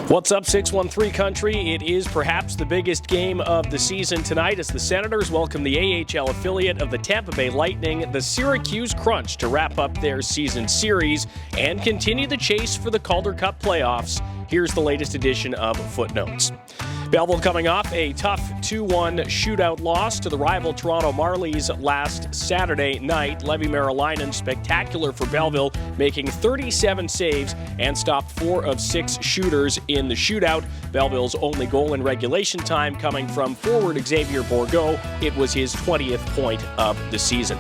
What's up, 613 Country? It is perhaps the biggest game of the season tonight as the Senators welcome the AHL affiliate of the Tampa Bay Lightning, the Syracuse Crunch, to wrap up their season series and continue the chase for the Calder Cup Playoffs. Here's the latest edition of Footnotes. Belleville coming off a tough 2-1 shootout loss to the rival Toronto Marlies last Saturday night. Levi Merrilainen spectacular for Belleville, making 37 saves and stopped 4 of 6 shooters in the shootout. Belleville's only goal in regulation time coming from forward Xavier Bourgault. It was his 20th point of the season.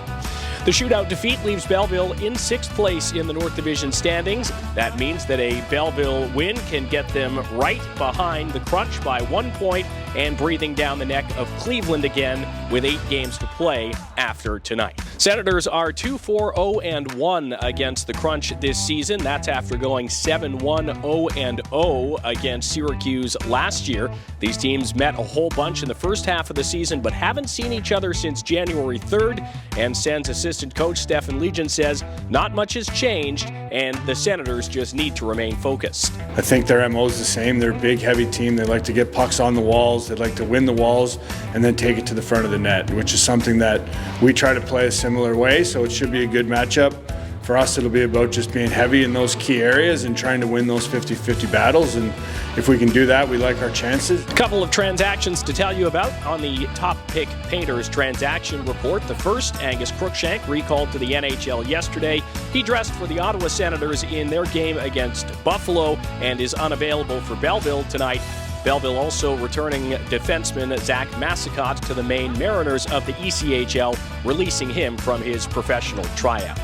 The shootout defeat leaves Belleville in 6th place in the North Division standings. That means that a Belleville win can get them right behind the Crunch by 1 point and breathing down the neck of Cleveland again with 8 games to play after tonight. Senators are 2-4-0-1 against the Crunch this season. That's after going 7-1-0-0 against Syracuse last year. These teams met a whole bunch in the first half of the season but haven't seen each other since January 3rd, and Sens assistant coach Stefan Legion says not much has changed and the Senators just need to remain focused. I think their MO is the same. They're a big, heavy team. They like to get pucks on the walls. They like to win the walls and then take it to the front of the net, which is something that we try to play a similar way, so it should be a good matchup. For us, it'll be about just being heavy in those key areas and trying to win those 50-50 battles, and if we can do that, we like our chances. A couple of transactions to tell you about on the Top Pick Painters transaction report. The first, Angus Crookshank, recalled to the NHL yesterday. He dressed for the Ottawa Senators in their game against Buffalo and is unavailable for Belleville tonight. Belleville also returning defenseman Zach Massicott to the Maine Mariners of the ECHL, releasing him from his professional tryout.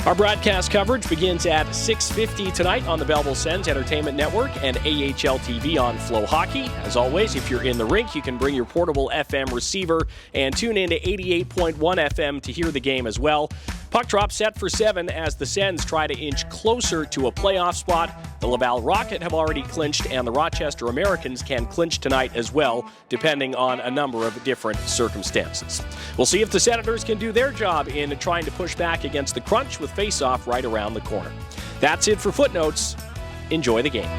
Our broadcast coverage begins at 6:50 tonight on the Belleville Sens Entertainment Network and AHL TV on Flow Hockey. As always, if you're in the rink, you can bring your portable FM receiver and tune in to 88.1 FM to hear the game as well. Puck drop set for 7 as the Sens try to inch closer to a playoff spot. The Laval Rocket have already clinched, and the Rochester Americans can clinch tonight as well, depending on a number of different circumstances. We'll see if the Senators can do their job in trying to push back against the Crunch with face-off right around the corner. That's it for Footnotes. Enjoy the game.